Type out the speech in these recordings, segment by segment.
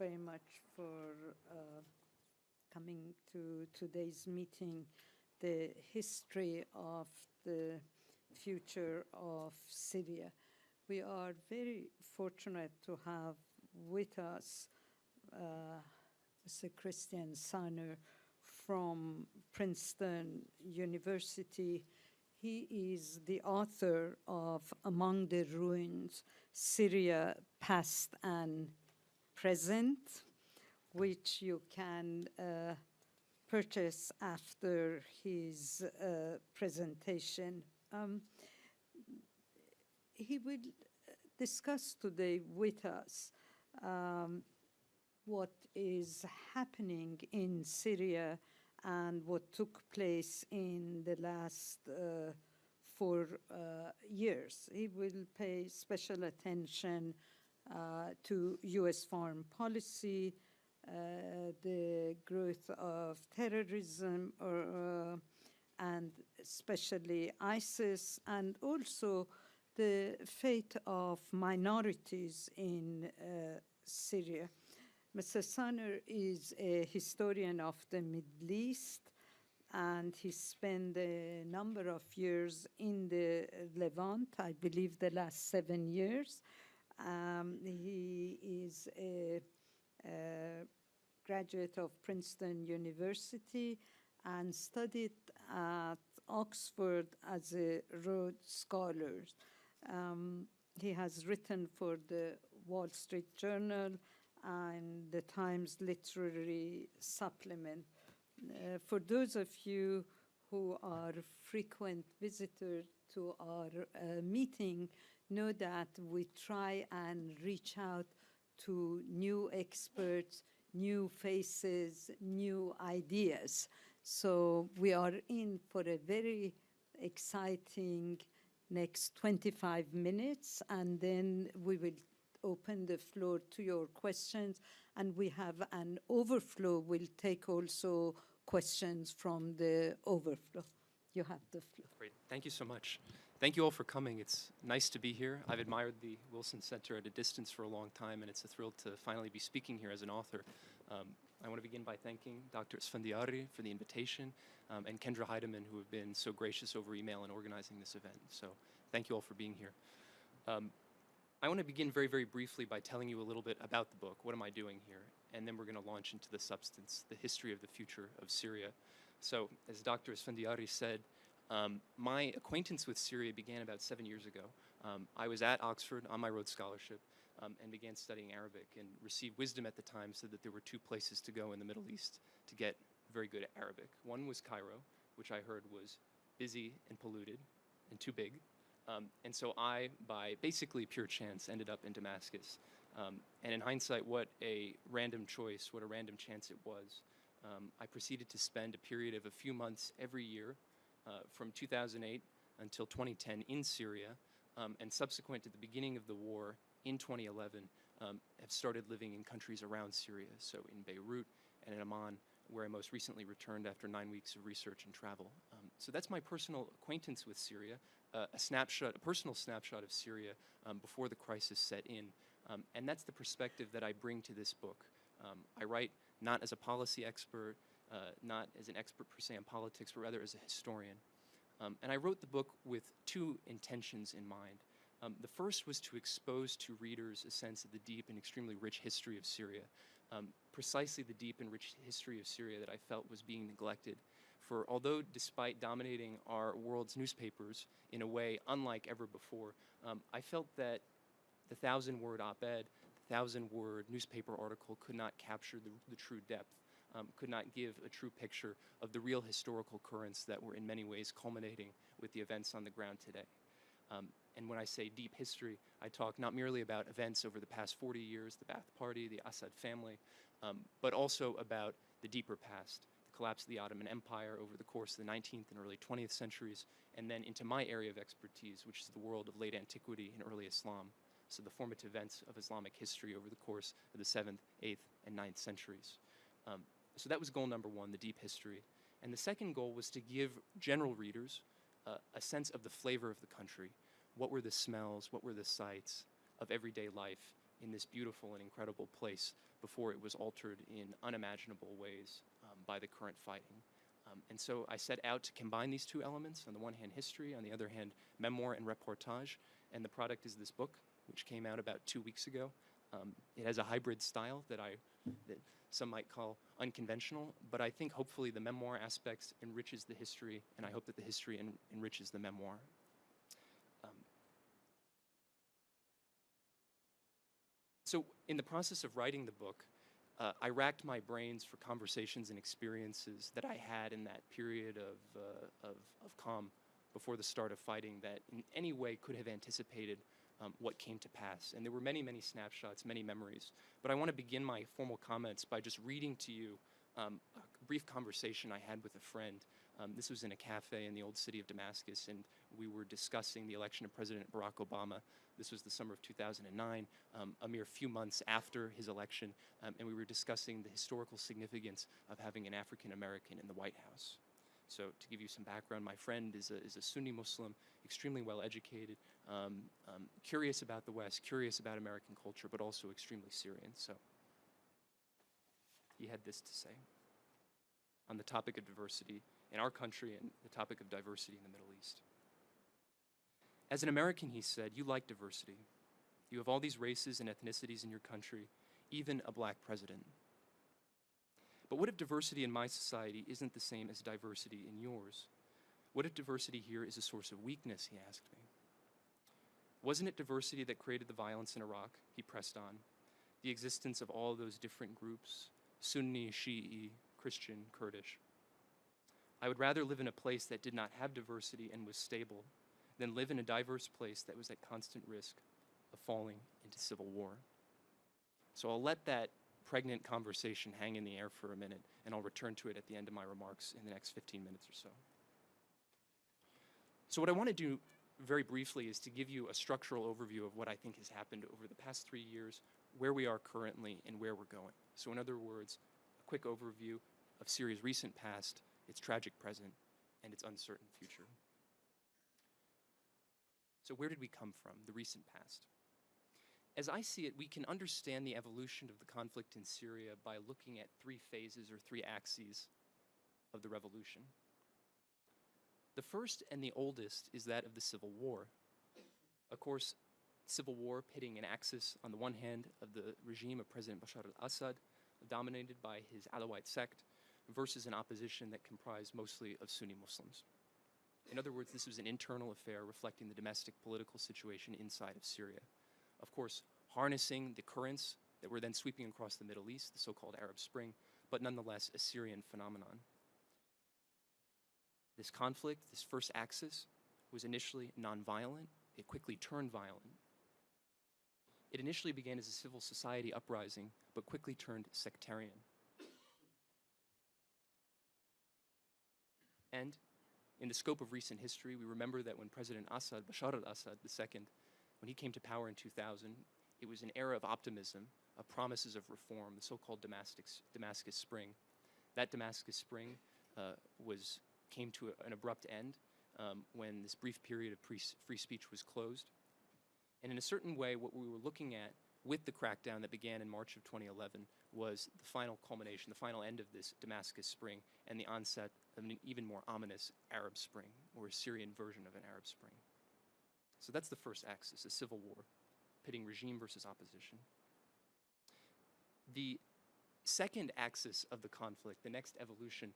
very much for coming to today's meeting, the history of the future of Syria. We are very fortunate to have with us Mr. Christian Sahner from Princeton University. He is the author of Among the Ruins, Syria, Past and Present, which you can purchase after his presentation. He will discuss today with us what is happening in Syria and what took place in the last 4 years. He will pay special attention to U.S. foreign policy, the growth of terrorism, and especially ISIS, and also the fate of minorities in Syria. Mr. Sahner is a historian of the Middle East, and he spent a number of years in the Levant, I believe the last 7 years. He is a graduate of Princeton University and studied at Oxford as a Rhodes Scholar. He has written for the Wall Street Journal and the Times Literary Supplement. For those of you who are frequent visitors to our meeting, know that we try and reach out to new experts, new faces, new ideas. So we are in for a very exciting next 25 minutes, and then we will open the floor to your questions, and we have an overflow. We'll take also questions from the overflow. You have the floor. Great, thank you so much. Thank you all for coming. It's nice to be here. I've admired the Wilson Center at a distance for a long time, and it's a thrill to finally be speaking here as an author. I want to begin by thanking Dr. Esfandiari for the invitation, and Kendra Heidemann, who have been so gracious over email in organizing this event. So thank you all for being here. I want to begin very, very briefly by telling you a little bit about the book. What am I doing here? And then we're going to launch into the substance, the history of the future of Syria. So, as Dr. Esfandiari said, my acquaintance with Syria began about 7 years ago. I was at Oxford on my Rhodes Scholarship and began studying Arabic, and received wisdom at the time, said that there were 2 places to go in the Middle East to get very good Arabic. One was Cairo, which I heard was busy and polluted and too big. And so I, by basically pure chance, ended up in Damascus. And in hindsight, what a random choice, what a random chance it was. I proceeded to spend a period of a few months every year from 2008 until 2010 in Syria, and subsequent to the beginning of the war in 2011, have started living in countries around Syria, so in Beirut and in Amman, where I most recently returned after 9 weeks of research and travel. So that's my personal acquaintance with Syria, a personal snapshot of Syria before the crisis set in. And that's the perspective that I bring to this book. I write not as a policy expert, not as an expert per se in politics, but rather as a historian. And I wrote the book with 2 intentions in mind. The first was to expose to readers a sense of the deep and extremely rich history of Syria, precisely the deep and rich history of Syria that I felt was being neglected. For although despite dominating our world's newspapers in a way unlike ever before, I felt that the 1,000-word op-ed, the 1,000-word newspaper article could not capture the true depth, could not give a true picture of the real historical currents that were in many ways culminating with the events on the ground today. And when I say deep history, I talk not merely about events over the past 40 years, the Ba'ath Party, the Assad family, but also about the deeper past, the collapse of the Ottoman Empire over the course of the 19th and early 20th centuries, and then into my area of expertise, which is the world of late antiquity and early Islam, so the formative events of Islamic history over the course of the 7th, 8th, and 9th centuries. So that was goal number 1, the deep history. And the second goal was to give general readers a sense of the flavor of the country. What were the smells, what were the sights of everyday life in this beautiful and incredible place before it was altered in unimaginable ways by the current fighting. And so I set out to combine these two elements, on the one hand history, on the other hand memoir and reportage, and the product is this book, which came out about 2 weeks ago. It has a hybrid style that some might call unconventional, but I think hopefully the memoir aspects enriches the history, and I hope that the history enriches the memoir. So in the process of writing the book, I racked my brains for conversations and experiences that I had in that period of calm before the start of fighting that in any way could have anticipated what came to pass. And there were many, many snapshots, many memories. But I want to begin my formal comments by just reading to you a brief conversation I had with a friend. This was in a cafe in the old city of Damascus, and we were discussing the election of President Barack Obama. This was the summer of 2009, a mere few months after his election, and we were discussing the historical significance of having an African American in the White House. So to give you some background, my friend is a Sunni Muslim, extremely well educated, curious about the West, curious about American culture, but also extremely Syrian. So he had this to say on the topic of diversity in our country and the topic of diversity in the Middle East. As an American, he said, you like diversity. You have all these races and ethnicities in your country, even a black president. But what if diversity in my society isn't the same as diversity in yours? What if diversity here is a source of weakness, he asked me. Wasn't it diversity that created the violence in Iraq? He pressed on. The existence of all those different groups, Sunni, Shi'i, Christian, Kurdish. I would rather live in a place that did not have diversity and was stable than live in a diverse place that was at constant risk of falling into civil war. So I'll let that pregnant conversation hang in the air for a minute, and I'll return to it at the end of my remarks in the next 15 minutes or so. So what I want to do very briefly is to give you a structural overview of what I think has happened over the past 3 years, where we are currently, and where we're going. So in other words, a quick overview of Syria's recent past, its tragic present, and its uncertain future. So where did we come from, the recent past? As I see it, we can understand the evolution of the conflict in Syria by looking at 3 phases or 3 axes of the revolution. The first and the oldest is that of the civil war. Of course, civil war pitting an axis on the one hand of the regime of President Bashar al-Assad, dominated by his Alawite sect, versus an opposition that comprised mostly of Sunni Muslims. In other words, this was an internal affair reflecting the domestic political situation inside of Syria. Of course, harnessing the currents that were then sweeping across the Middle East, the so-called Arab Spring, but nonetheless a Syrian phenomenon. This conflict, this first axis, was initially nonviolent. It quickly turned violent. It initially began as a civil society uprising, but quickly turned sectarian. And in the scope of recent history, we remember that when President Assad, Bashar al-Assad II, when he came to power in 2000, it was an era of optimism, of promises of reform, the so-called Damascus Spring. That Damascus Spring came to an abrupt end when this brief period of free speech was closed. And in a certain way, what we were looking at with the crackdown that began in March of 2011 was the final culmination, the final end of this Damascus Spring, and the onset of an even more ominous Arab Spring, or a Syrian version of an Arab Spring. So that's the first axis, a civil war, pitting regime versus opposition. The second axis of the conflict, the next evolution,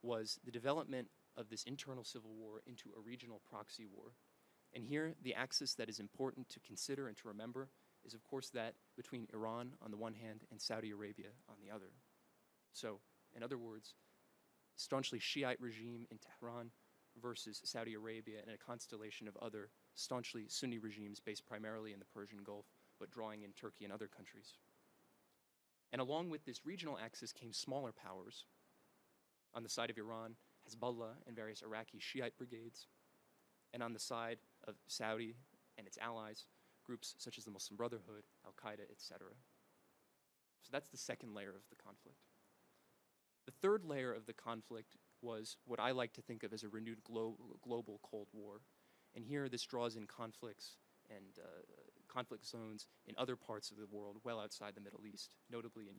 was the development of this internal civil war into a regional proxy war. And here, the axis that is important to consider and to remember is, of course, that between Iran on the one hand and Saudi Arabia on the other. So, in other words, staunchly Shiite regime in Tehran versus Saudi Arabia and a constellation of other staunchly Sunni regimes based primarily in the Persian Gulf, but drawing in Turkey and other countries. And along with this regional axis came smaller powers. On the side of Iran, Hezbollah and various Iraqi Shiite brigades. And on the side of Saudi and its allies, groups such as the Muslim Brotherhood, Al-Qaeda, etc. So that's the second layer of the conflict. The third layer of the conflict was what I like to think of as a renewed global Cold War. And here this draws in conflicts and conflict zones in other parts of the world well outside the Middle East, notably in